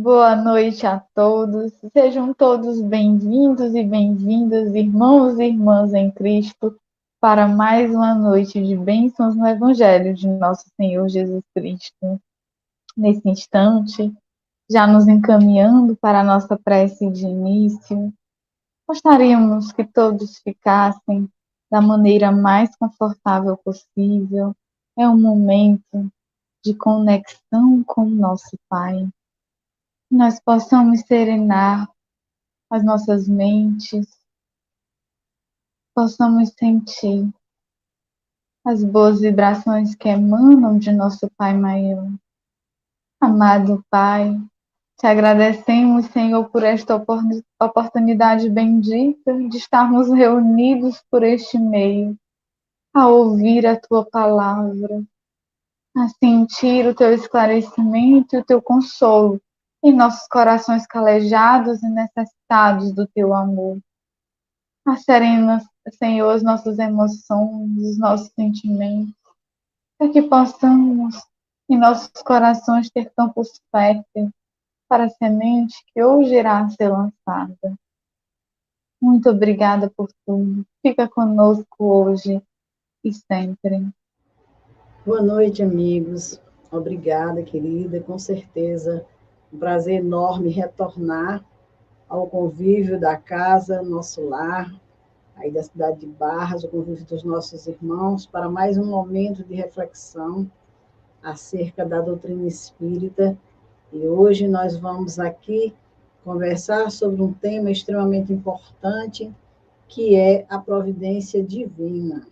Boa noite a todos. Sejam todos bem-vindos e bem-vindas, irmãos e irmãs em Cristo, para mais uma noite de bênçãos no Evangelho de nosso Senhor Jesus Cristo. Nesse instante, já nos encaminhando para a nossa prece de início, gostaríamos que todos ficassem da maneira mais confortável possível. É um momento de conexão com o nosso Pai. Nós possamos serenar as nossas mentes, possamos sentir as boas vibrações que emanam de nosso Pai maior. Amado Pai, te agradecemos, Senhor, por esta oportunidade bendita de estarmos reunidos por este meio, a ouvir a Tua palavra, a sentir o Teu esclarecimento e o Teu consolo em nossos corações calejados e necessitados do Teu amor. Serena, Senhor, as nossas emoções, os nossos sentimentos, para que possamos, em nossos corações, ter campos férteis para a semente que hoje irá ser lançada. Muito obrigada por tudo. Fica conosco hoje e sempre. Boa noite, amigos. Obrigada, querida. Com certeza, um prazer enorme retornar ao convívio da casa, nosso lar, aí da cidade de Barras, o convívio dos nossos irmãos, para mais um momento de reflexão acerca da doutrina espírita. E hoje nós vamos aqui conversar sobre um tema extremamente importante, que é a providência divina.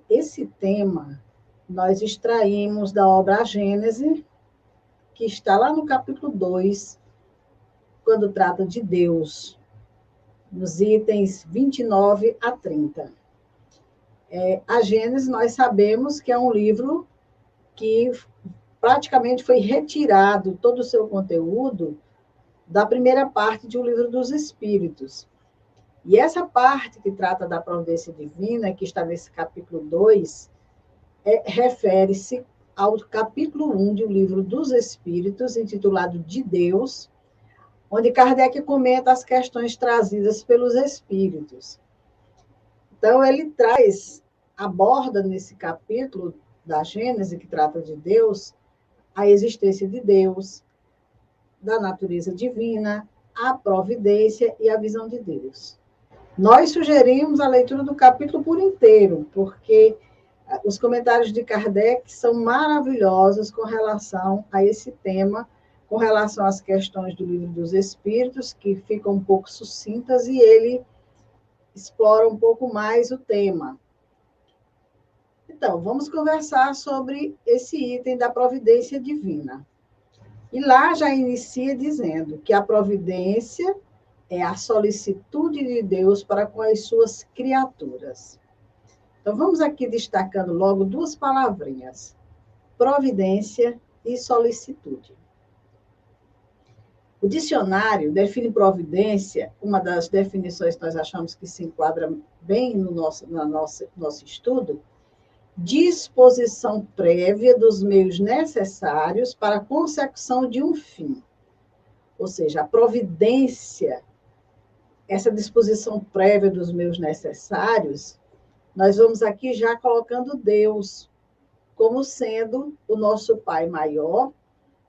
Esse tema nós extraímos da obra A Gênese, que está lá no capítulo 2, quando trata de Deus, nos itens 29 a 30. A Gênese, nós sabemos que é um livro que praticamente foi retirado todo o seu conteúdo da primeira parte de O Livro dos Espíritos. E essa parte que trata da providência divina, que está nesse capítulo 2, refere-se ao capítulo 1 de O Livro dos Espíritos, intitulado De Deus, onde Kardec comenta as questões trazidas pelos espíritos. Então, ele aborda nesse capítulo da Gênese, que trata de Deus, a existência de Deus, da natureza divina, a providência e a visão de Deus. Nós sugerimos a leitura do capítulo por inteiro, porque os comentários de Kardec são maravilhosos com relação a esse tema, com relação às questões do Livro dos Espíritos, que ficam um pouco sucintas, e ele explora um pouco mais o tema. Então, vamos conversar sobre esse item da providência divina. E lá já inicia dizendo que a providência é a solicitude de Deus para com as suas criaturas. Então, vamos aqui destacando logo duas palavrinhas: providência e solicitude. O dicionário define providência, uma das definições que nós achamos que se enquadra bem no nosso estudo, disposição prévia dos meios necessários para a consecução de um fim. Ou seja, a providência, essa disposição prévia dos meios necessários, nós vamos aqui já colocando Deus como sendo o nosso Pai maior,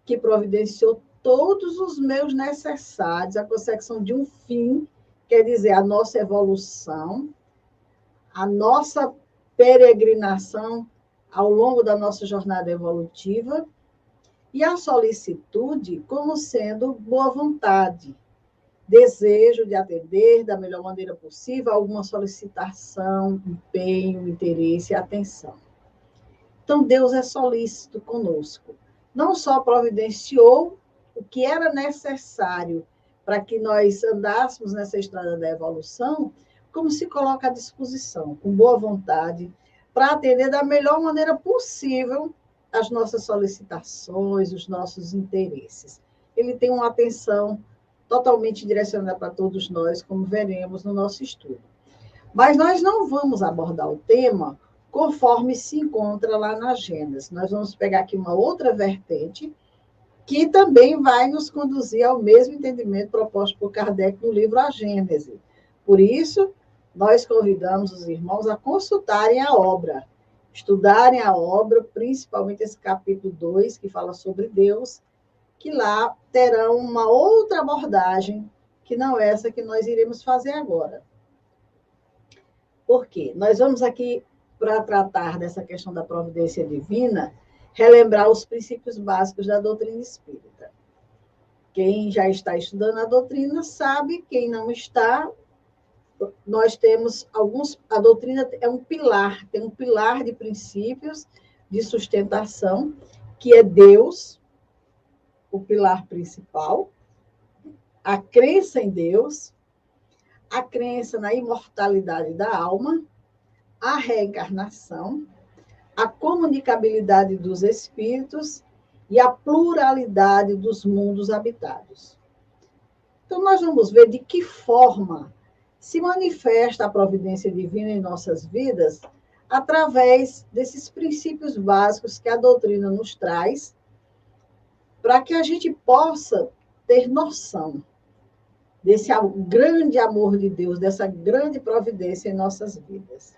que providenciou todos os meios necessários à consecução de um fim, quer dizer, a nossa evolução, a nossa peregrinação ao longo da nossa jornada evolutiva, e a solicitude como sendo boa vontade, desejo de atender da melhor maneira possível alguma solicitação, empenho, interesse e atenção. Então, Deus é solícito conosco. Não só providenciou o que era necessário para que nós andássemos nessa estrada da evolução, como se coloca à disposição, com boa vontade, para atender da melhor maneira possível as nossas solicitações, os nossos interesses. Ele tem uma atenção totalmente direcionada para todos nós, como veremos no nosso estudo. Mas nós não vamos abordar o tema conforme se encontra lá na Gênese. Nós vamos pegar aqui uma outra vertente, que também vai nos conduzir ao mesmo entendimento proposto por Kardec no livro A Gênese. Por isso, nós convidamos os irmãos a consultarem a obra, estudarem a obra, principalmente esse capítulo 2, que fala sobre Deus, que lá terão uma outra abordagem, que não é essa que nós iremos fazer agora. Por quê? Nós vamos aqui, para tratar dessa questão da providência divina, relembrar os princípios básicos da doutrina espírita. Quem já está estudando a doutrina sabe, quem não está, nós temos a doutrina é um pilar, tem um pilar de princípios de sustentação, que é Deus, o pilar principal, a crença em Deus, a crença na imortalidade da alma, a reencarnação, a comunicabilidade dos espíritos e a pluralidade dos mundos habitados. Então, nós vamos ver de que forma se manifesta a providência divina em nossas vidas através desses princípios básicos que a doutrina nos traz, para que a gente possa ter noção desse grande amor de Deus, dessa grande providência em nossas vidas.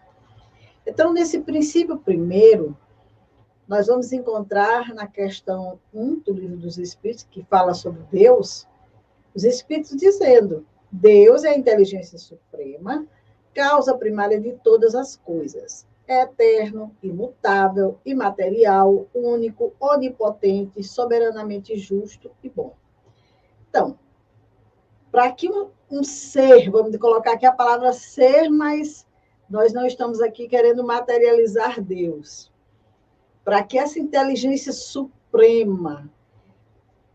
Então, nesse princípio primeiro, nós vamos encontrar na questão 1 do Livro dos Espíritos, que fala sobre Deus, os Espíritos dizendo: Deus é a inteligência suprema, causa primária de todas as coisas. é eterno, imutável, imaterial, único, onipotente, soberanamente justo e bom. Então, para que um ser, vamos colocar aqui a palavra ser, mas nós não estamos aqui querendo materializar Deus. Para que essa inteligência suprema,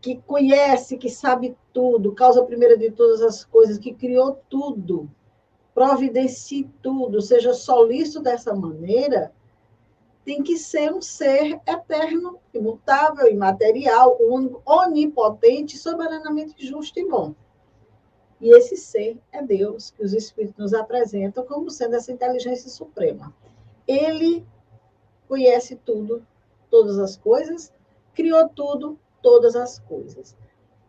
que conhece, que sabe tudo, causa primeira de todas as coisas, que criou tudo, providencie tudo, seja solícito dessa maneira, tem que ser um ser eterno, imutável, imaterial, único, onipotente, soberanamente justo e bom. E esse ser é Deus, que os Espíritos nos apresentam como sendo essa inteligência suprema. Ele conhece tudo, todas as coisas, criou tudo, todas as coisas.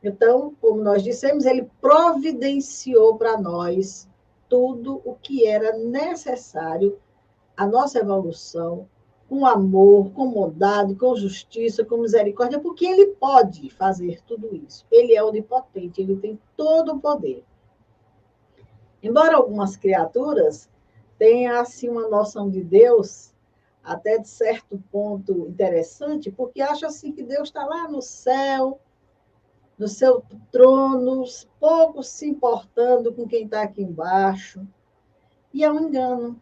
Então, como nós dissemos, ele providenciou para nós tudo o que era necessário à nossa evolução, com amor, com bondade, com justiça, com misericórdia, porque ele pode fazer tudo isso. Ele é onipotente, ele tem todo o poder. Embora algumas criaturas tenham assim uma noção de Deus até de certo ponto interessante, porque acham assim que Deus está lá no céu, no seu trono, pouco se importando com quem está aqui embaixo. E é um engano.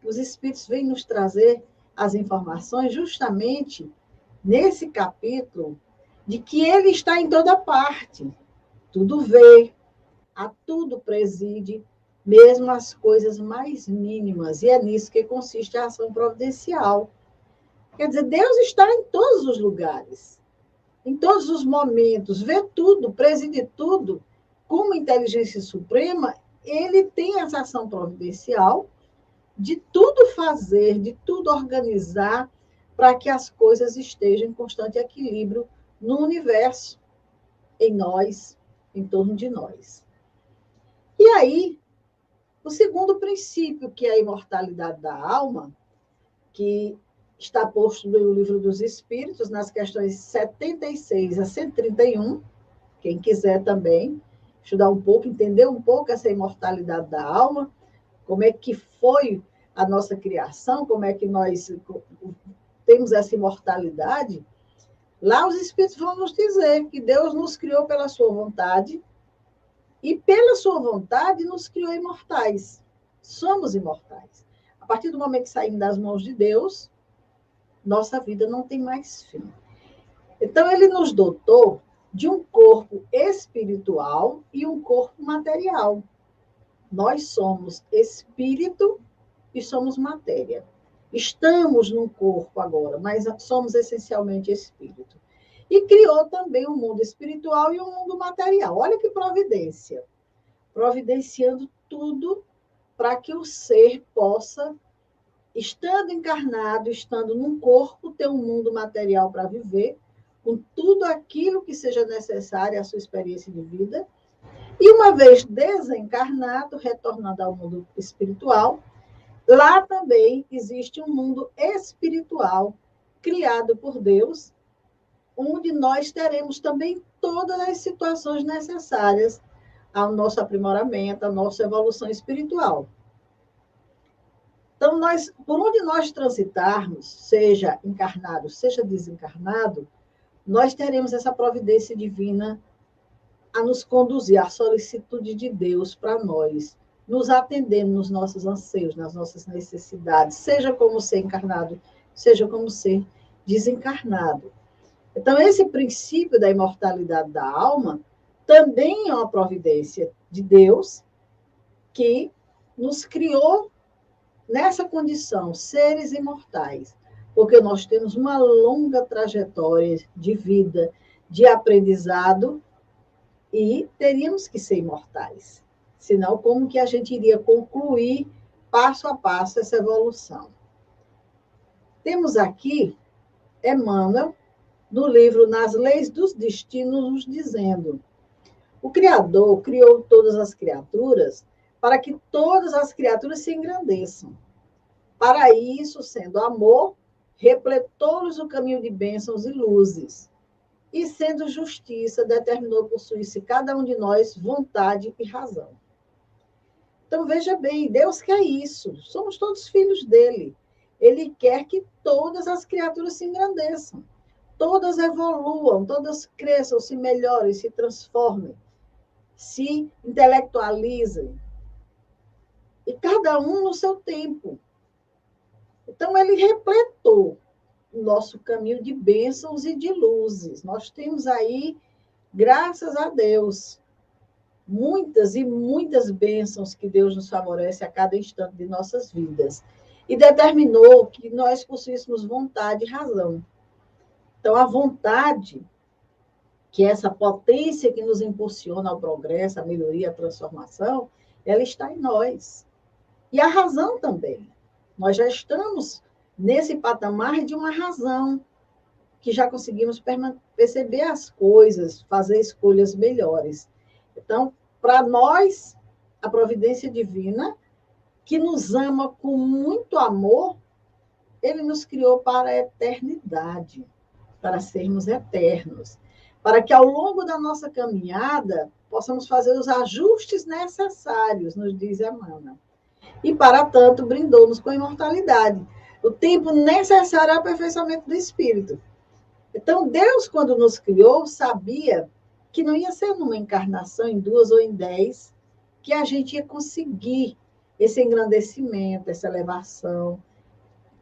Os Espíritos vêm nos trazer as informações justamente nesse capítulo de que ele está em toda parte. Tudo vê, a tudo preside, mesmo as coisas mais mínimas. E é nisso que consiste a ação providencial. Quer dizer, Deus está em todos os lugares, em todos os momentos, vê tudo, preside tudo. Como inteligência suprema, ele tem essa ação providencial de tudo fazer, de tudo organizar para que as coisas estejam em constante equilíbrio no universo, em nós, em torno de nós. E aí, o segundo princípio, que é a imortalidade da alma, que está posto no Livro dos Espíritos, nas questões 76 a 131, quem quiser também estudar um pouco, entender um pouco essa imortalidade da alma, como é que foi a nossa criação, como é que nós temos essa imortalidade, lá os Espíritos vão nos dizer que Deus nos criou pela sua vontade e pela sua vontade nos criou imortais. Somos imortais. A partir do momento que saímos das mãos de Deus, nossa vida não tem mais fim. Então, ele nos dotou de um corpo espiritual e um corpo material. Nós somos espírito e somos matéria. Estamos num corpo agora, mas somos essencialmente espírito. E criou também um mundo espiritual e um mundo material. Olha que providência. Providenciando tudo para que o ser possa, estando encarnado, estando num corpo, ter um mundo material para viver, com tudo aquilo que seja necessário à sua experiência de vida. E uma vez desencarnado, retornando ao mundo espiritual, lá também existe um mundo espiritual criado por Deus, onde nós teremos também todas as situações necessárias ao nosso aprimoramento, à nossa evolução espiritual. Então, por onde nós transitarmos, seja encarnado, seja desencarnado, nós teremos essa providência divina a nos conduzir, à solicitude de Deus para nós, nos atendendo nos nossos anseios, nas nossas necessidades, seja como ser encarnado, seja como ser desencarnado. Então, esse princípio da imortalidade da alma também é uma providência de Deus que nos criou nessa condição, seres imortais, porque nós temos uma longa trajetória de vida, de aprendizado, e teríamos que ser imortais. Senão, como que a gente iria concluir passo a passo essa evolução? Temos aqui Emmanuel, no livro Nas Leis dos Destinos, nos dizendo: o Criador criou todas as criaturas para que todas as criaturas se engrandeçam. Para isso, sendo amor, repletou-lhes o caminho de bênçãos e luzes. E, sendo justiça, determinou possuir-se cada um de nós vontade e razão. Então, veja bem, Deus quer isso. Somos todos filhos dele. Ele quer que todas as criaturas se engrandeçam, todas evoluam, todas cresçam, se melhorem, se transformem, se intelectualizem. E cada um no seu tempo. Então, ele repletou o nosso caminho de bênçãos e de luzes. Nós temos aí, graças a Deus, muitas e muitas bênçãos que Deus nos favorece a cada instante de nossas vidas. E determinou que nós possuíssemos vontade e razão. Então, a vontade, que é essa potência que nos impulsiona ao progresso, à melhoria, à transformação, ela está em nós. E a razão também. Nós já estamos nesse patamar de uma razão, que já conseguimos perceber as coisas, fazer escolhas melhores. Então, para nós, a providência divina, que nos ama com muito amor, ele nos criou para a eternidade, para sermos eternos, para que ao longo da nossa caminhada possamos fazer os ajustes necessários, nos diz Emmanuel. E, para tanto, brindou-nos com a imortalidade, o tempo necessário ao aperfeiçoamento do espírito. Então, Deus, quando nos criou, sabia que não ia ser numa encarnação, em 2 ou em 10, que a gente ia conseguir esse engrandecimento, essa elevação.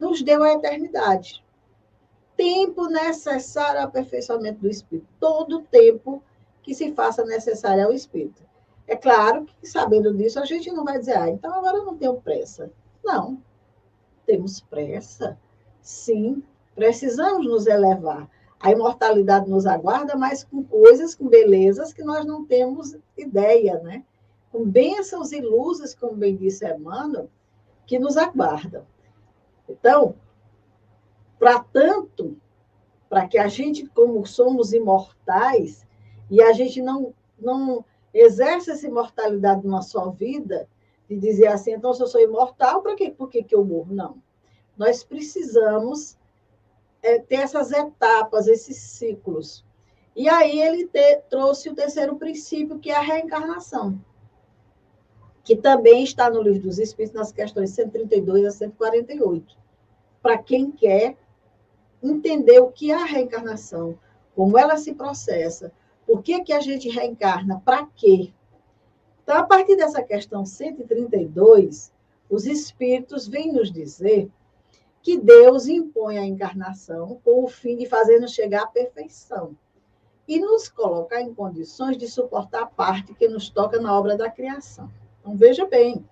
Nos deu a eternidade. Tempo necessário ao aperfeiçoamento do espírito. Todo tempo que se faça necessário ao espírito. É claro que, sabendo disso, a gente não vai dizer, então agora eu não tenho pressa. Não. Temos pressa? Sim. Precisamos nos elevar. A imortalidade nos aguarda, mas com coisas, com belezas que nós não temos ideia, né? Com bênçãos e luzes, como bem disse Emmanuel, que nos aguardam. Então, para tanto, para que a gente, como somos imortais, e a gente não exerce essa imortalidade numa só vida, de dizer assim, então, se eu sou imortal, para quê? Por que eu morro? Não. Nós precisamos ter essas etapas, esses ciclos. E aí ele trouxe o terceiro princípio, que é a reencarnação, que também está no Livro dos Espíritos, nas questões 132 a 148. Para quem quer entender o que é a reencarnação, como ela se processa, por que a gente reencarna, para quê? Então, a partir dessa questão 132, os Espíritos vêm nos dizer que Deus impõe a encarnação com o fim de fazer-nos chegar à perfeição e nos colocar em condições de suportar a parte que nos toca na obra da criação. Então, veja bem,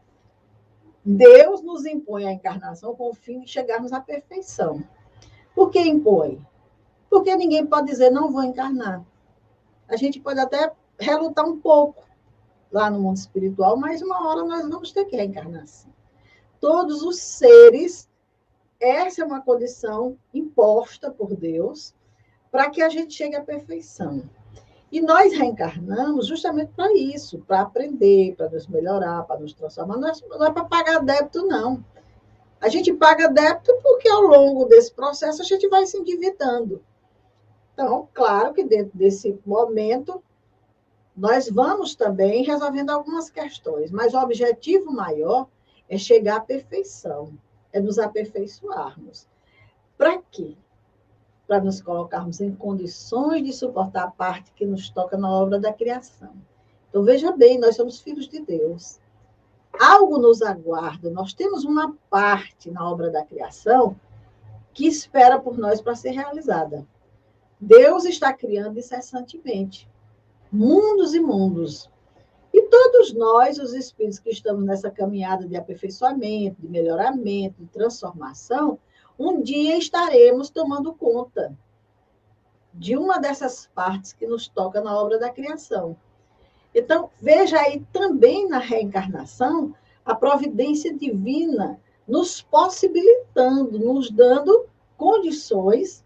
Deus nos impõe a encarnação com o fim de chegarmos à perfeição. Por que impõe? Porque ninguém pode dizer, não vou encarnar. A gente pode até relutar um pouco lá no mundo espiritual, mas uma hora nós vamos ter que reencarnar. Todos os seres, essa é uma condição imposta por Deus para que a gente chegue à perfeição. E nós reencarnamos justamente para isso, para aprender, para nos melhorar, para nos transformar. Não é para pagar débito, não. A gente paga débito porque ao longo desse processo a gente vai se endividando. Então, claro que dentro desse momento nós vamos também resolvendo algumas questões, mas o objetivo maior é chegar à perfeição, é nos aperfeiçoarmos. Para quê? Para nos colocarmos em condições de suportar a parte que nos toca na obra da criação. Então, veja bem, nós somos filhos de Deus. Algo nos aguarda, nós temos uma parte na obra da criação que espera por nós para ser realizada. Deus está criando incessantemente mundos e mundos. E todos nós, os espíritos que estamos nessa caminhada de aperfeiçoamento, de melhoramento, de transformação, um dia estaremos tomando conta de uma dessas partes que nos toca na obra da criação. Então, veja aí também na reencarnação a providência divina nos possibilitando, nos dando condições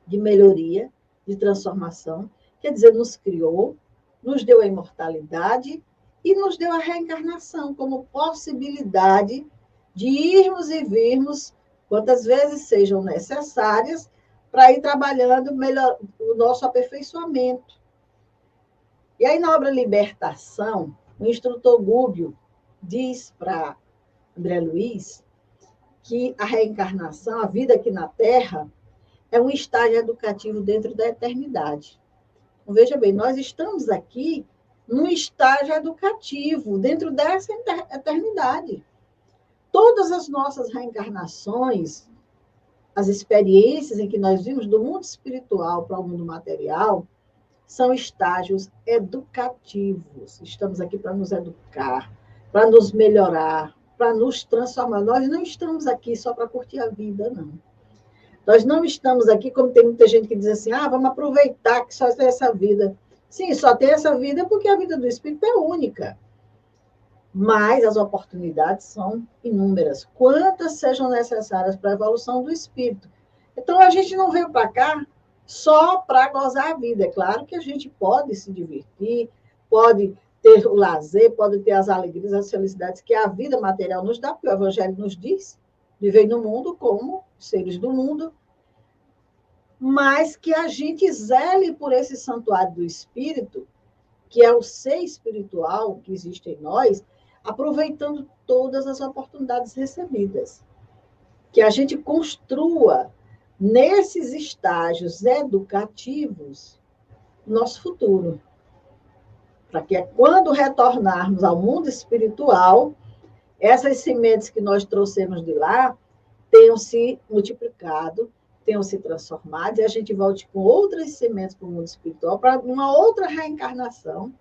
de melhoria, de transformação, quer dizer, nos criou, nos deu a imortalidade e nos deu a reencarnação como possibilidade de irmos e virmos quantas vezes sejam necessárias para ir trabalhando melhor o nosso aperfeiçoamento. E aí, na obra Libertação, o instrutor Gúbio diz para André Luiz que a reencarnação, a vida aqui na Terra, é um estágio educativo dentro da eternidade. Então, veja bem, nós estamos aqui num estágio educativo dentro dessa eternidade. Todas as nossas reencarnações, as experiências em que nós vimos do mundo espiritual para o mundo material, são estágios educativos. Estamos aqui para nos educar, para nos melhorar, para nos transformar. Nós não estamos aqui só para curtir a vida, não. Nós não estamos aqui, como tem muita gente que diz assim, vamos aproveitar que só tem essa vida. Sim, só tem essa vida porque a vida do espírito é única. Mas as oportunidades são inúmeras. Quantas sejam necessárias para a evolução do espírito. Então, a gente não veio para cá só para gozar a vida. É claro que a gente pode se divertir, pode ter o lazer, pode ter as alegrias, as felicidades que a vida material nos dá, porque o Evangelho nos diz, viver no mundo como seres do mundo, mas que a gente zele por esse santuário do espírito, que é o ser espiritual que existe em nós, aproveitando todas as oportunidades recebidas. Que a gente construa, nesses estágios educativos, nosso futuro. Para que quando retornarmos ao mundo espiritual, essas sementes que nós trouxemos de lá tenham se multiplicado, tenham se transformado, e a gente volte com outras sementes para o mundo espiritual, para uma outra reencarnação,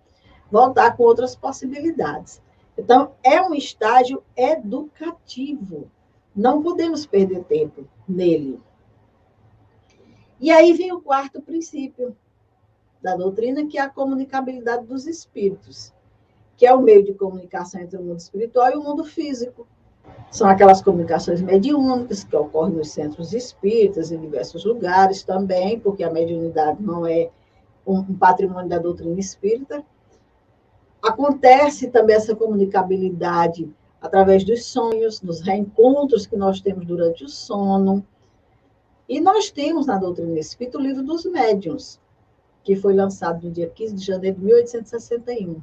voltar com outras possibilidades. Então, é um estágio educativo. Não podemos perder tempo nele. E aí vem o quarto princípio da doutrina, que é a comunicabilidade dos espíritos, que é o meio de comunicação entre o mundo espiritual e o mundo físico. São aquelas comunicações mediúnicas que ocorrem nos centros espíritas, em diversos lugares também, porque a mediunidade não é um patrimônio da doutrina espírita. Acontece também essa comunicabilidade através dos sonhos, dos reencontros que nós temos durante o sono. E nós temos na doutrina espírita o livro dos médiuns, que foi lançado no dia 15 de janeiro de 1861,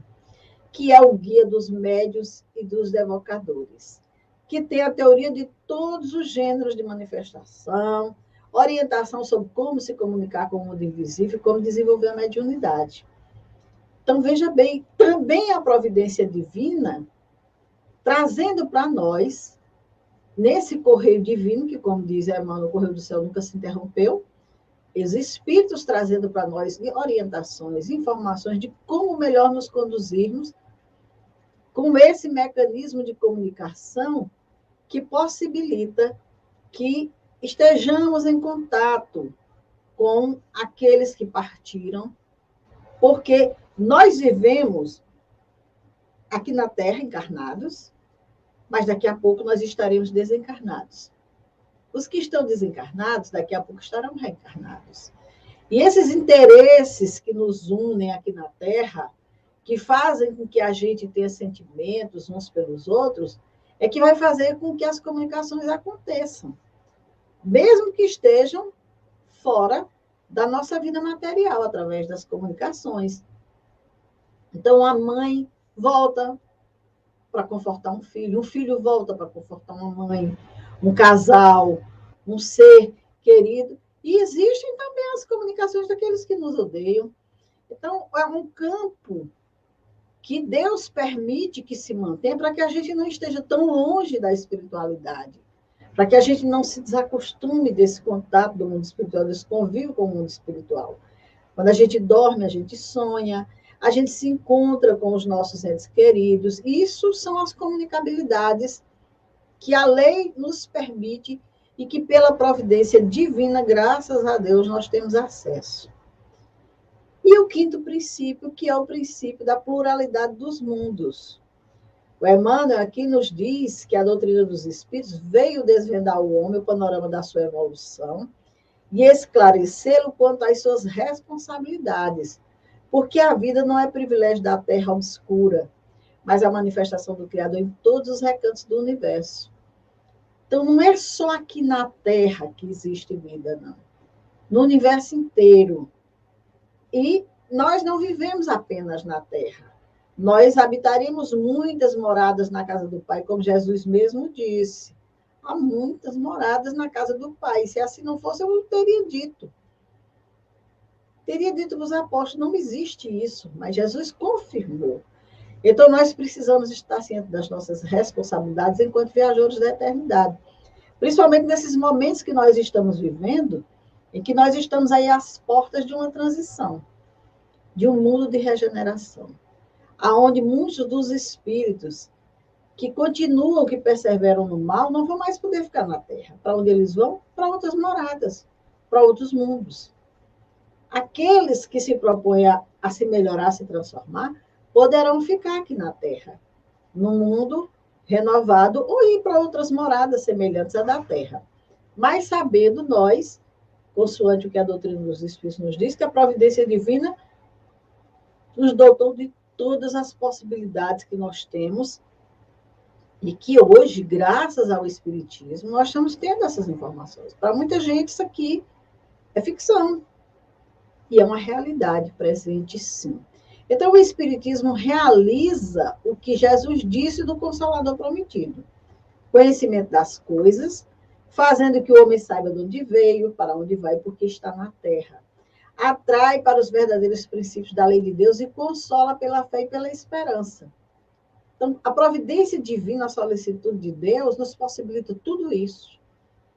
que é o guia dos médiuns e dos evocadores, que tem a teoria de todos os gêneros de manifestação, orientação sobre como se comunicar com o mundo invisível, como desenvolver a mediunidade. Então, veja bem, também a providência divina trazendo para nós, nesse correio divino, que, como diz Emmanuel, o correio do céu nunca se interrompeu, os espíritos trazendo para nós orientações, informações de como melhor nos conduzirmos com esse mecanismo de comunicação que possibilita que estejamos em contato com aqueles que partiram, porque nós vivemos aqui na Terra encarnados, mas daqui a pouco nós estaremos desencarnados. Os que estão desencarnados, daqui a pouco estarão reencarnados. E esses interesses que nos unem aqui na Terra, que fazem com que a gente tenha sentimentos uns pelos outros, é que vai fazer com que as comunicações aconteçam, mesmo que estejam fora da nossa vida material, através das comunicações. Então, a mãe volta para confortar um filho volta para confortar uma mãe, um casal, um ser querido. E existem também as comunicações daqueles que nos odeiam. Então, é um campo que Deus permite que se mantenha para que a gente não esteja tão longe da espiritualidade, para que a gente não se desacostume desse contato do mundo espiritual, desse convívio com o mundo espiritual. Quando a gente dorme, a gente sonha, a gente se encontra com os nossos entes queridos. Isso são as comunicabilidades que a lei nos permite e que, pela providência divina, graças a Deus, nós temos acesso. E o quinto princípio, que é o princípio da pluralidade dos mundos. O Emmanuel aqui nos diz que a doutrina dos espíritos veio desvendar ao homem o panorama da sua evolução e esclarecê-lo quanto às suas responsabilidades, porque a vida não é privilégio da terra obscura, mas a manifestação do Criador em todos os recantos do universo. Então, não é só aqui na Terra que existe vida, não. No universo inteiro. E nós não vivemos apenas na Terra. Nós habitaríamos muitas moradas na casa do Pai, como Jesus mesmo disse. há muitas moradas na casa do Pai. Se assim não fosse, eu teria dito. Teria dito para os apóstolos, não existe isso, mas Jesus confirmou. Então, nós precisamos estar cientes das nossas responsabilidades enquanto viajantes da eternidade. Principalmente nesses momentos que nós estamos vivendo, em que nós estamos aí às portas de uma transição, de um mundo de regeneração, aonde muitos dos espíritos que continuam, que perseveram no mal, não vão mais poder ficar na Terra. Para onde eles vão? Para outras moradas, para outros mundos. Aqueles que se propõem a se melhorar, a se transformar, poderão ficar aqui na Terra, no mundo renovado, ou ir para outras moradas semelhantes à da Terra. Mas sabendo nós, consoante o que a doutrina dos Espíritos nos diz, que a providência divina nos dotou de todas as possibilidades que nós temos e que hoje, graças ao Espiritismo, nós estamos tendo essas informações. Para muita gente, isso aqui é ficção. E é uma realidade presente, sim. Então, o Espiritismo realiza o que Jesus disse do Consolador Prometido. Conhecimento das coisas, fazendo que o homem saiba de onde veio, para onde vai, porque está na terra. Atrai para os verdadeiros princípios da lei de Deus e consola pela fé e pela esperança. Então, a providência divina, a solicitude de Deus, nos possibilita tudo isso.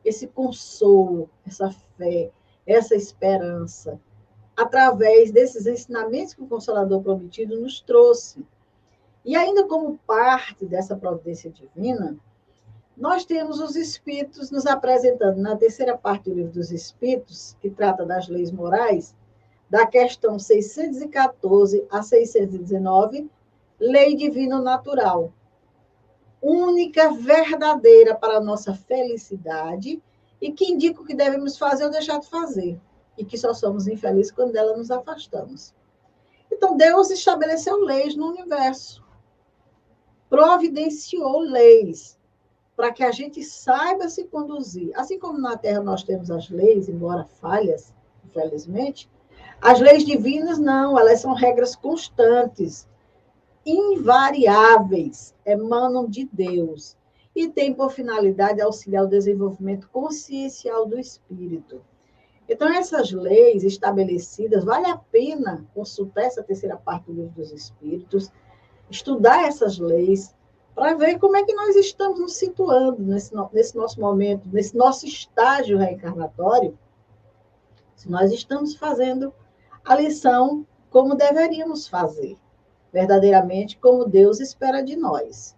Esse consolo, essa fé, essa esperança, através desses ensinamentos que o Consolador Prometido nos trouxe. E ainda como parte dessa providência divina, nós temos os Espíritos nos apresentando na terceira parte do Livro dos Espíritos, que trata das leis morais, da questão 614 a 619, lei divina natural, única, verdadeira para a nossa felicidade e que indica o que devemos fazer ou deixar de fazer, e que só somos infelizes quando dela nos afastamos. Então, Deus estabeleceu leis no universo, providenciou leis para que a gente saiba se conduzir. Assim como na Terra nós temos as leis, embora falhas, infelizmente, as leis divinas não, elas são regras constantes, invariáveis, emanam de Deus e têm por finalidade auxiliar o desenvolvimento consciencial do espírito. Então, essas leis estabelecidas, vale a pena consultar essa terceira parte do Livro dos Espíritos, estudar essas leis, para ver como é que nós estamos nos situando nesse nosso momento, nesse nosso estágio reencarnatório, se nós estamos fazendo a lição como deveríamos fazer, verdadeiramente como Deus espera de nós.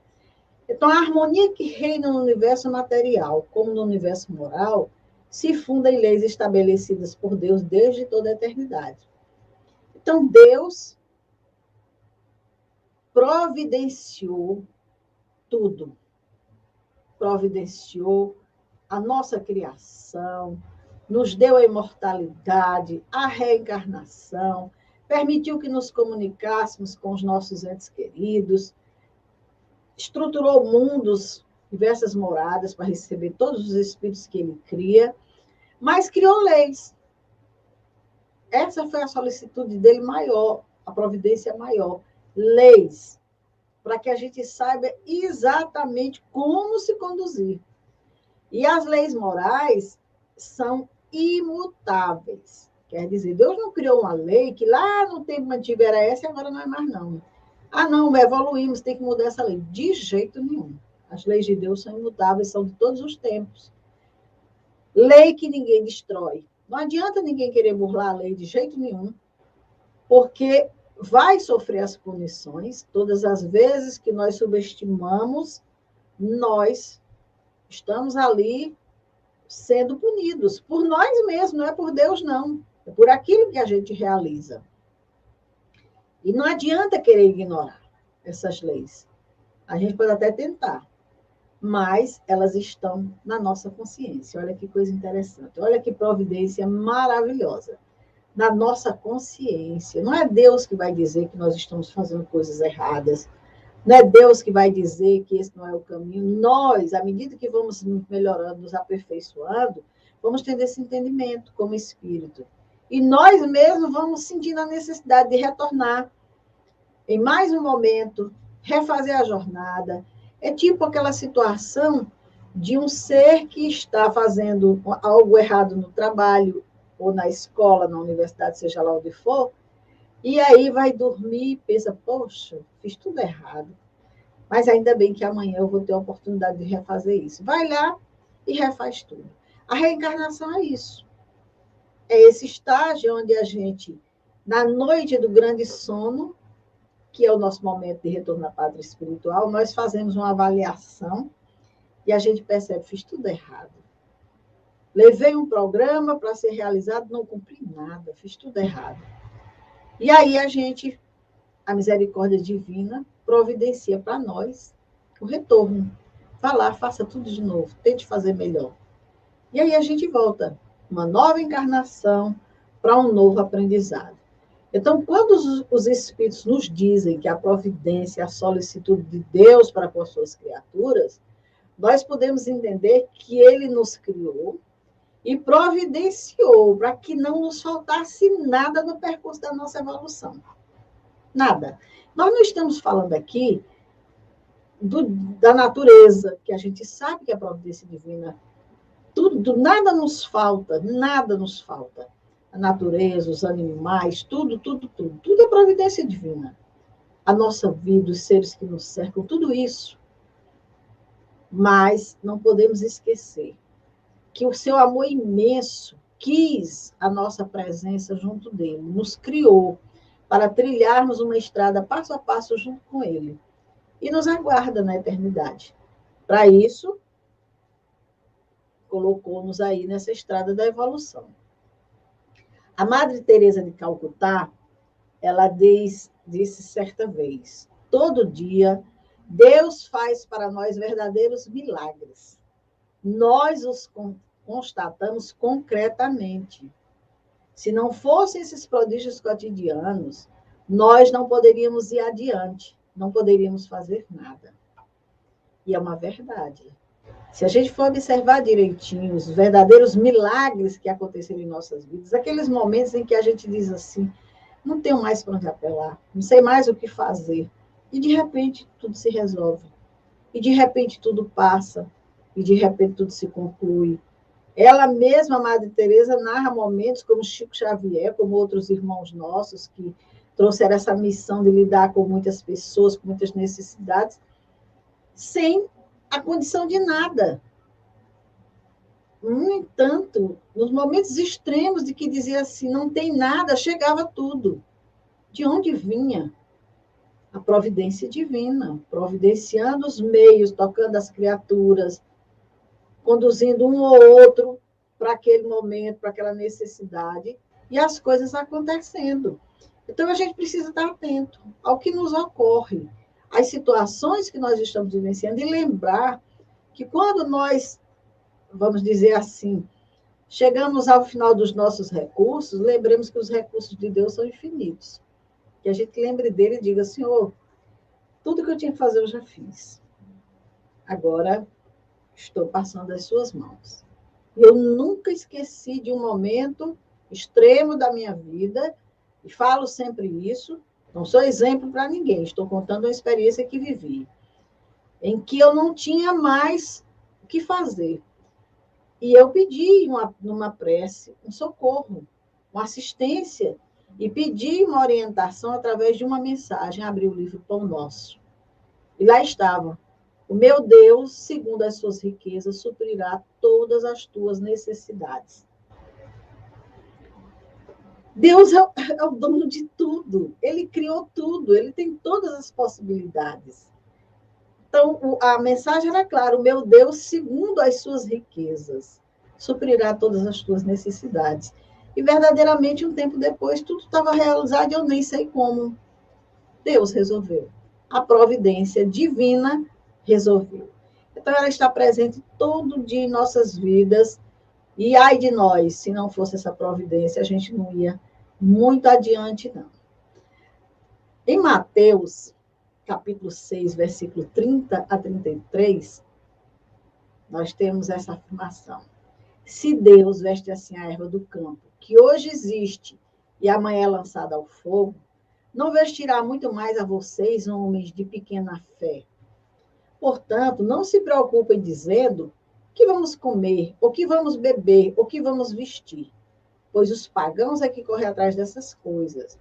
Então, a harmonia que reina no universo material, como no universo moral, se funda em leis estabelecidas por Deus desde toda a eternidade. Então, Deus providenciou tudo. Providenciou a nossa criação, nos deu a imortalidade, a reencarnação, permitiu que nos comunicássemos com os nossos entes queridos, estruturou mundos, diversas moradas para receber todos os espíritos que ele cria, mas criou leis. Essa foi a solicitude dele maior, a providência maior. Leis, para que a gente saiba exatamente como se conduzir. E as leis morais são imutáveis. Quer dizer, Deus não criou uma lei que lá no tempo antigo era essa e agora não é mais não. Ah, não, evoluímos, tem que mudar essa lei. De jeito nenhum. As leis de Deus são imutáveis, são de todos os tempos. Lei que ninguém destrói. Não adianta ninguém querer burlar a lei de jeito nenhum, porque vai sofrer as punições. Todas as vezes que nós subestimamos, nós estamos ali sendo punidos por nós mesmos, não é por Deus, não. É por aquilo que a gente realiza. E não adianta querer ignorar essas leis. A gente pode até tentar, mas elas estão na nossa consciência. Olha que coisa interessante. Olha que providência maravilhosa. Na nossa consciência. Não é Deus que vai dizer que nós estamos fazendo coisas erradas. Não é Deus que vai dizer que esse não é o caminho. Nós, à medida que vamos melhorando, nos aperfeiçoando, vamos tendo esse entendimento como espírito. E nós mesmos vamos sentindo a necessidade de retornar em mais um momento, refazer a jornada. É tipo aquela situação de um ser que está fazendo algo errado no trabalho, ou na escola, na universidade, seja lá onde for, e aí vai dormir e pensa, poxa, fiz tudo errado, mas ainda bem que amanhã eu vou ter a oportunidade de refazer isso. Vai lá e refaz tudo. A reencarnação é isso. É esse estágio onde a gente, na noite do grande sono, que é o nosso momento de retorno à pátria espiritual, nós fazemos uma avaliação e a gente percebe, fiz tudo errado. Levei um programa para ser realizado, não cumpri nada, fiz tudo errado. E aí a misericórdia divina, providencia para nós o retorno. Vá lá, faça tudo de novo, tente fazer melhor. E aí a gente volta, uma nova encarnação para um novo aprendizado. Então, quando os Espíritos nos dizem que a providência, a solicitude de Deus para com as suas criaturas, nós podemos entender que Ele nos criou e providenciou para que não nos faltasse nada no percurso da nossa evolução. Nada. Nós não estamos falando aqui da natureza, que a gente sabe que é a providência divina. Tudo, nada nos falta, nada nos falta. A natureza, os animais, tudo é providência divina. A nossa vida, os seres que nos cercam, tudo isso. Mas não podemos esquecer que o seu amor imenso quis a nossa presença junto dele, nos criou para trilharmos uma estrada passo a passo junto com ele. E nos aguarda na eternidade. Para isso, colocou-nos aí nessa estrada da evolução. A Madre Teresa de Calcutá, ela disse certa vez, todo dia, Deus faz para nós verdadeiros milagres. Nós os constatamos concretamente. Se não fossem esses prodígios cotidianos, nós não poderíamos ir adiante, não poderíamos fazer nada. E é uma verdade. Se a gente for observar direitinho os verdadeiros milagres que aconteceram em nossas vidas, aqueles momentos em que a gente diz assim, não tenho mais para onde apelar, não sei mais o que fazer, e de repente tudo se resolve, e de repente tudo passa, e de repente tudo se conclui. Ela mesma, a Madre Teresa, narra momentos como Chico Xavier, como outros irmãos nossos que trouxeram essa missão de lidar com muitas pessoas, com muitas necessidades, sem a condição de nada. No entanto, nos momentos extremos de que dizia assim, não tem nada, chegava tudo. De onde vinha? A providência divina, providenciando os meios, tocando as criaturas, conduzindo um ou outro para aquele momento, para aquela necessidade, e as coisas acontecendo. Então, a gente precisa estar atento ao que nos ocorre, às situações que nós estamos vivenciando, e lembrar que quando nós, vamos dizer assim, chegamos ao final dos nossos recursos, lembremos que os recursos de Deus são infinitos. Que a gente lembre dele e diga, Senhor, tudo que eu tinha que fazer eu já fiz. Agora estou passando as suas mãos. Eu nunca esqueci de um momento extremo da minha vida, e falo sempre isso, não sou exemplo para ninguém, estou contando uma experiência que vivi, em que eu não tinha mais o que fazer. E eu pedi numa prece um socorro, uma assistência, e pedi uma orientação através de uma mensagem, abri o livro Pão Nosso. E lá estava, o meu Deus, segundo as suas riquezas, suprirá todas as tuas necessidades. Deus é o dono de tudo, ele criou tudo, ele tem todas as possibilidades. Então, a mensagem era clara, o meu Deus, segundo as suas riquezas, suprirá todas as tuas necessidades. E, verdadeiramente, um tempo depois, tudo estava realizado e eu nem sei como. Deus resolveu. A providência divina resolveu. Então, ela está presente todo dia em nossas vidas. E ai de nós, se não fosse essa providência, a gente não ia muito adiante, não. Em Mateus, capítulo 6, versículo 30 a 33, nós temos essa afirmação. Se Deus veste assim a erva do campo, que hoje existe e amanhã é lançada ao fogo, não vestirá muito mais a vocês, homens de pequena fé. Portanto, não se preocupem dizendo O que vamos comer? O que vamos beber? O que vamos vestir? Pois os pagãos é que correm atrás dessas coisas.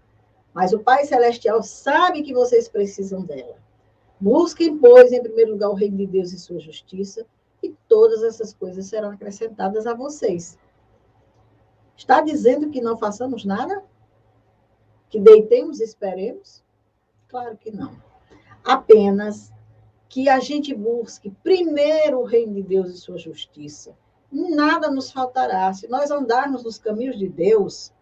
Mas o Pai Celestial sabe que vocês precisam dela. Busquem, pois, em primeiro lugar o reino de Deus e sua justiça, e todas essas coisas serão acrescentadas a vocês. Está dizendo que não façamos nada? Que deitemos e esperemos? Claro que não. Apenas que a gente busque primeiro o reino de Deus e sua justiça. Nada nos faltará. Se nós andarmos nos caminhos de Deus,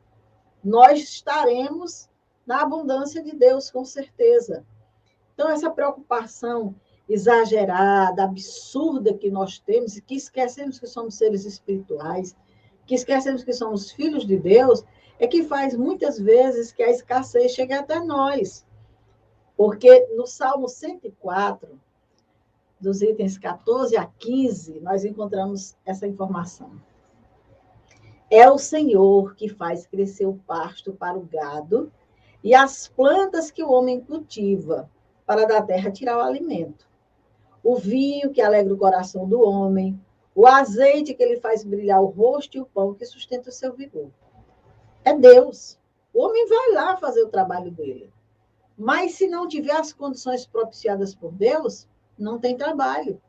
nós estaremos na abundância de Deus, com certeza. Então, essa preocupação exagerada, absurda que nós temos, e que esquecemos que somos seres espirituais, que esquecemos que somos filhos de Deus, é que faz muitas vezes que a escassez chegue até nós. Porque no Salmo 104, dos itens 14 a 15, nós encontramos essa informação. É o Senhor que faz crescer o pasto para o gado e as plantas que o homem cultiva, para da terra tirar o alimento. O vinho que alegra o coração do homem, o azeite que ele faz brilhar o rosto e o pão que sustenta o seu vigor. É Deus. O homem vai lá fazer o trabalho dele. Mas se não tiver as condições propiciadas por Deus, não tem trabalho.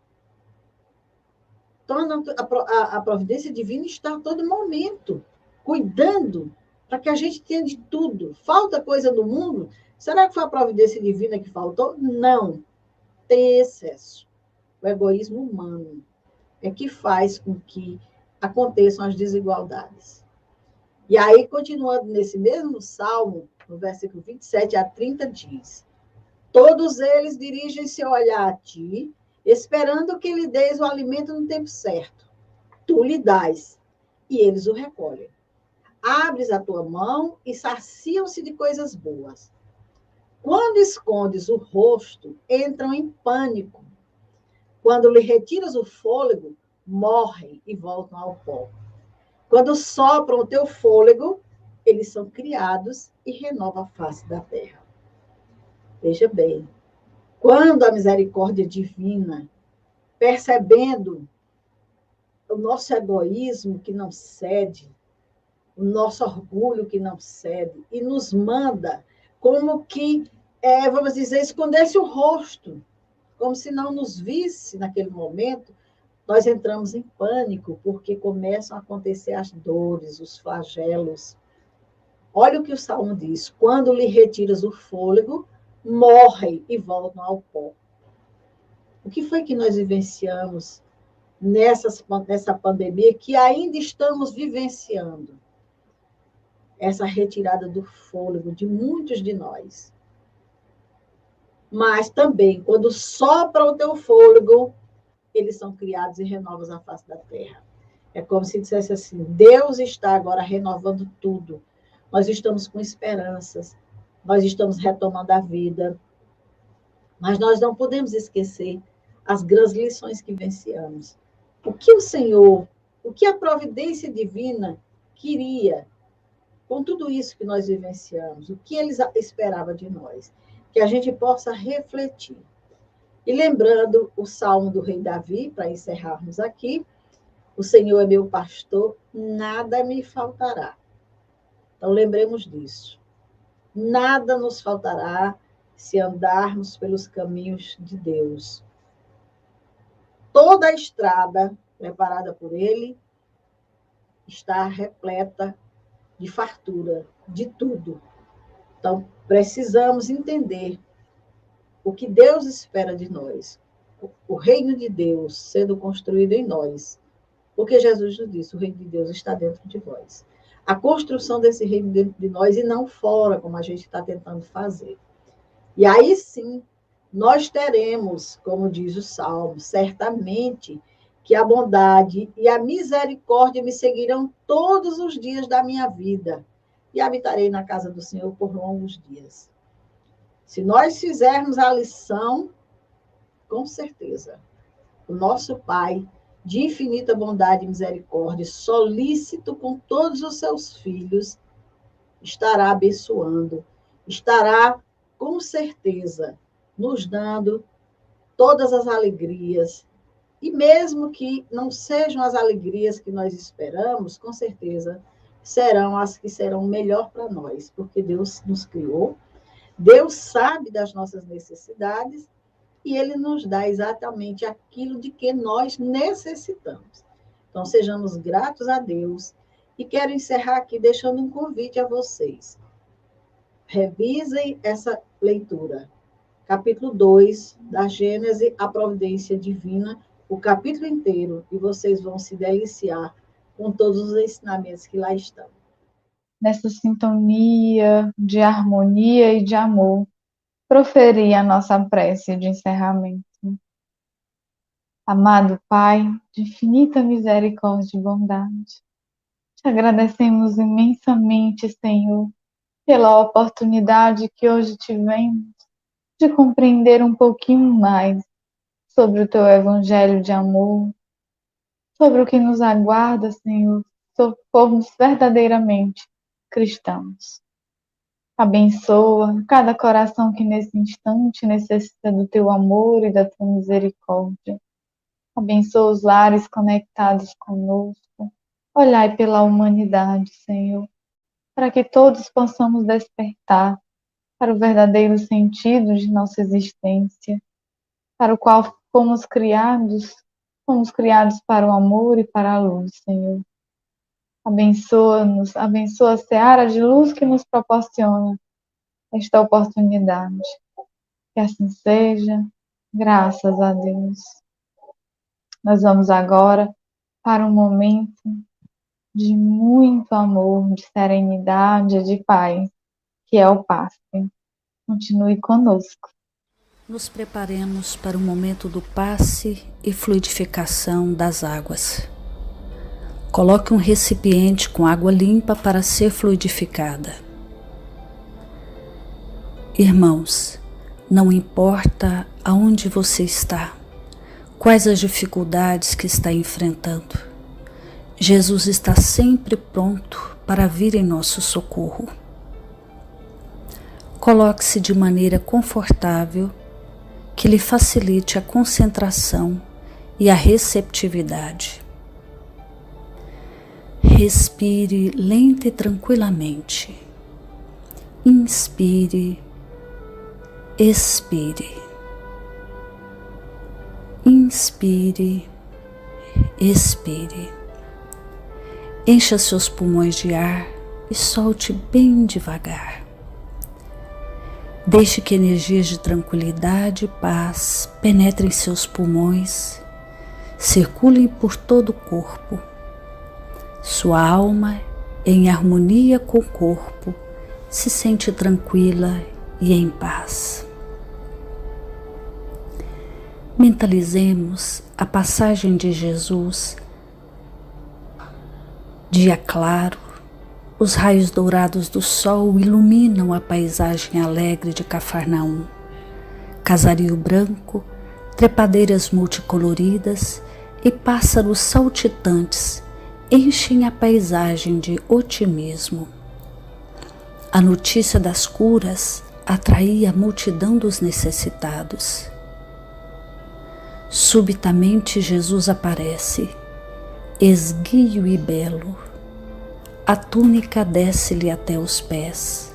Então, a providência divina está a todo momento, cuidando para que a gente tenha de tudo. Falta coisa no mundo? Será que foi a providência divina que faltou? Não. Tem excesso. O egoísmo humano é que faz com que aconteçam as desigualdades. E aí, continuando nesse mesmo salmo, no versículo 27 a 30, diz: todos eles dirigem seu olhar a ti, esperando que lhe deis o alimento no tempo certo. Tu lhe dás, e eles o recolhem. Abres a tua mão e saciam-se de coisas boas. Quando escondes o rosto, entram em pânico. Quando lhe retiras o fôlego, morrem e voltam ao pó. Quando sopram o teu fôlego, eles são criados e renovam a face da terra. Veja bem, quando a misericórdia divina, percebendo o nosso egoísmo que não cede, o nosso orgulho que não cede, e nos manda como que, vamos dizer, escondesse o rosto, como se não nos visse naquele momento, nós entramos em pânico, porque começam a acontecer as dores, os flagelos. Olha o que o Salmo diz: quando lhe retiras o fôlego, morrem e voltam ao pó. O que foi que nós vivenciamos nessa pandemia que ainda estamos vivenciando? Essa retirada do fôlego de muitos de nós. Mas também, quando sopra o teu fôlego, eles são criados e renovam a face da terra. É como se dissesse assim: Deus está agora renovando tudo. Nós estamos com esperanças, nós estamos retomando a vida, mas nós não podemos esquecer as grandes lições que venciamos. O que o Senhor, o que a providência divina queria com tudo isso que nós vivenciamos, o que Ele esperava de nós, que a gente possa refletir. E lembrando o Salmo do rei Davi, para encerrarmos aqui: o Senhor é meu pastor, nada me faltará. Então, lembremos disso. Nada nos faltará se andarmos pelos caminhos de Deus. Toda a estrada preparada por Ele está repleta de fartura, de tudo. Então, precisamos entender o que Deus espera de nós, o reino de Deus sendo construído em nós. Porque Jesus nos disse: o reino de Deus está dentro de vós. A construção desse reino dentro de nós e não fora, como a gente está tentando fazer. E aí sim, nós teremos, como diz o Salmo, certamente que a bondade e a misericórdia me seguirão todos os dias da minha vida, e habitarei na casa do Senhor por longos dias. Se nós fizermos a lição, com certeza, o nosso Pai, de infinita bondade e misericórdia, solícito com todos os seus filhos, estará abençoando, estará, com certeza, nos dando todas as alegrias, E mesmo que não sejam as alegrias que nós esperamos, com certeza serão as que serão melhor para nós, porque Deus nos criou, Deus sabe das nossas necessidades e Ele nos dá exatamente aquilo de que nós necessitamos. Então, sejamos gratos a Deus. E quero encerrar aqui deixando um convite a vocês. Revisem essa leitura. Capítulo 2, da Gênese à Providência Divina, o capítulo inteiro, e vocês vão se deliciar com todos os ensinamentos que lá estão. Nessa sintonia de harmonia e de amor, proferir a nossa prece de encerramento. Amado Pai, de infinita misericórdia e bondade, te agradecemos imensamente, Senhor, pela oportunidade que hoje tivemos de compreender um pouquinho mais sobre o Teu Evangelho de amor, sobre o que nos aguarda, Senhor, se formos verdadeiramente cristãos. Abençoa cada coração que nesse instante necessita do Teu amor e da Tua misericórdia. Abençoa os lares conectados conosco. Olhai pela humanidade, Senhor, para que todos possamos despertar para o verdadeiro sentido de nossa existência, para o qual fomos criados para o amor e para a luz, Senhor. Abençoa-nos, abençoa a seara de luz que nos proporciona esta oportunidade. Que assim seja, graças a Deus. Nós vamos agora para um momento de muito amor, de serenidade, de paz, que é o passe. Continue conosco. Nos preparemos para o momento do passe e fluidificação das águas. Coloque um recipiente com água limpa para ser fluidificada. Irmãos, não importa aonde você está, quais as dificuldades que está enfrentando, Jesus está sempre pronto para vir em nosso socorro. Coloque-se de maneira confortável, que lhe facilite a concentração e a receptividade. Respire lenta e tranquilamente. Inspire, expire. Inspire, expire. Encha seus pulmões de ar e solte bem devagar. Deixe que energias de tranquilidade e paz penetrem seus pulmões, circulem por todo o corpo. Sua alma, em harmonia com o corpo, se sente tranquila e em paz. Mentalizemos a passagem de Jesus. Dia claro, os raios dourados do sol iluminam a paisagem alegre de Cafarnaum. Casario branco, trepadeiras multicoloridas e pássaros saltitantes enchem a paisagem de otimismo. A notícia das curas atraía a multidão dos necessitados. Subitamente Jesus aparece, esguio e belo. A túnica desce-lhe até os pés.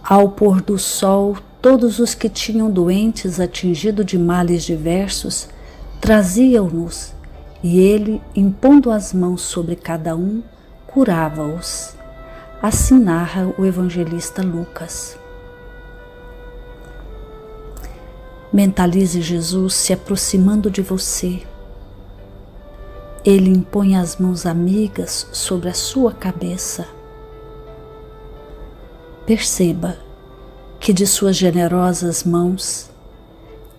Ao pôr do sol, todos os que tinham doentes atingidos de males diversos traziam-nos, e ele, impondo as mãos sobre cada um, curava-os. Assim narra o evangelista Lucas. Mentalize Jesus se aproximando de você. Ele impõe as mãos amigas sobre a sua cabeça. Perceba que de suas generosas mãos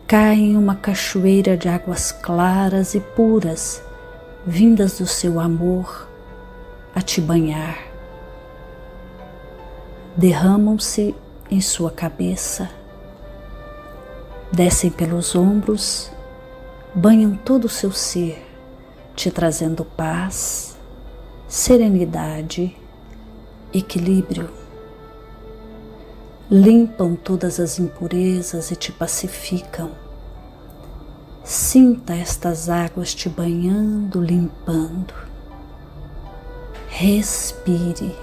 cai uma cachoeira de águas claras e puras, vindas do seu amor a te banhar. Derramam-se em sua cabeça, descem pelos ombros, banham todo o seu ser, te trazendo paz, serenidade, equilíbrio. Limpam todas as impurezas e te pacificam. Sinta estas águas te banhando, limpando. Respire.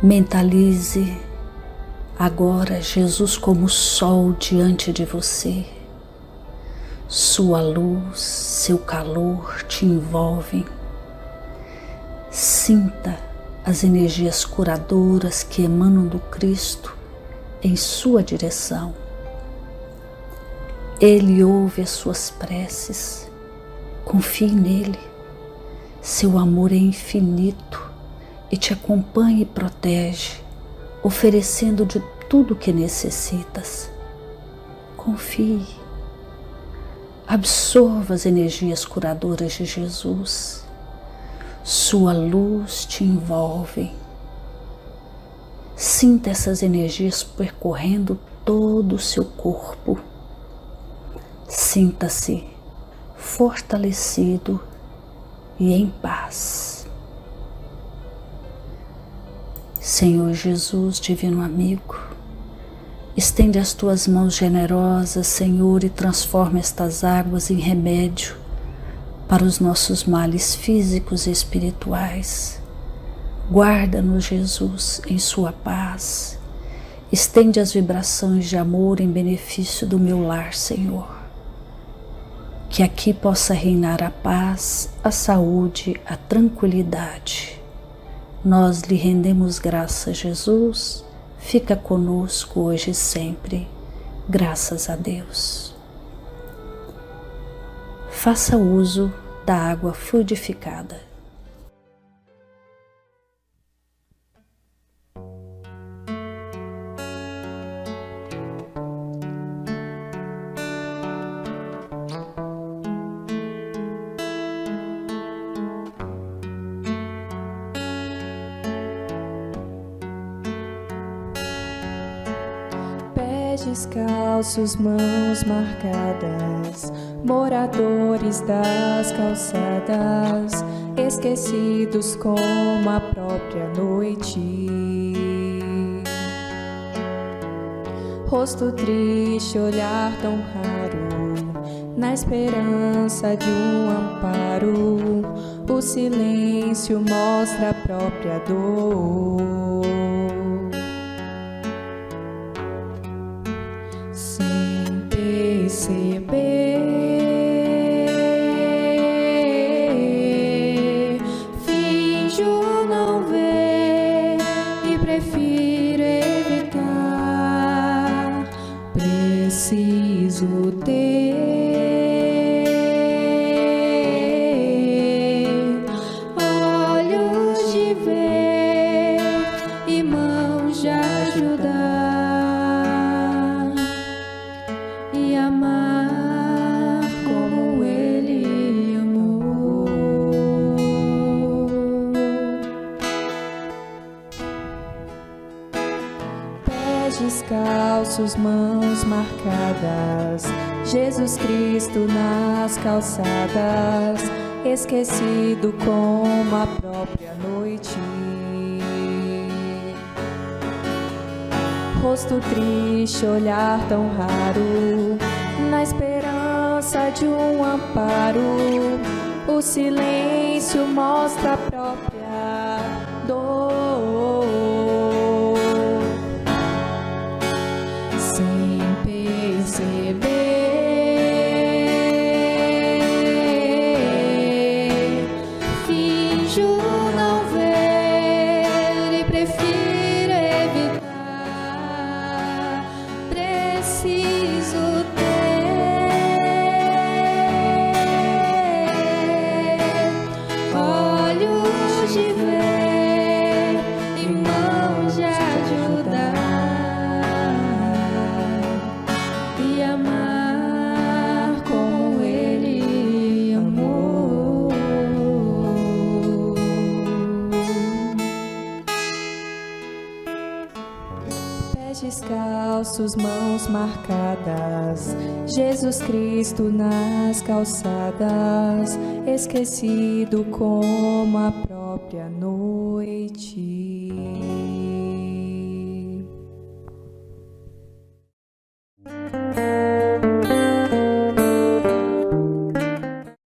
Mentalize agora Jesus como sol diante de você. Sua luz, seu calor te envolvem. Sinta as energias curadoras que emanam do Cristo em sua direção. Ele ouve as suas preces. Confie nele. Seu amor é infinito e te acompanha e protege, oferecendo de tudo o que necessitas. Confie. Absorva as energias curadoras de Jesus. Sua luz te envolve. Sinta essas energias percorrendo todo o seu corpo. Sinta-se fortalecido e em paz. Senhor Jesus, divino amigo, estende as tuas mãos generosas, Senhor, e transforma estas águas em remédio para os nossos males físicos e espirituais. Guarda-nos, Jesus, em sua paz. Estende as vibrações de amor em benefício do meu lar, Senhor. Que aqui possa reinar a paz, a saúde, a tranquilidade. Nós lhe rendemos graças, Jesus. Fica conosco hoje e sempre. Graças a Deus. Faça uso da água fluidificada. Descalços, mãos marcadas, moradores das calçadas, esquecidos como a própria noite. Rosto triste, olhar tão raro, na esperança de um amparo. O silêncio mostra a própria dor. Finjo não ver e prefiro evitar. Preciso ter olhos de ver e mãos de ajudar. E amar como ele amou. Pés descalços, mãos marcadas, Jesus Cristo nas calçadas, esquecido como a própria noite. Rosto triste, olhar tão raro, na esperança de um amparo. O silêncio mostra a própria dor. Sem perceber, finjo não ver e prefiro evitar. Preciso ter olhos de ver e mãos de ajudar. E amar como ele amou. Pés descalços, mãos marcadas, Jesus Cristo nas calçadas, esquecido como a própria noite.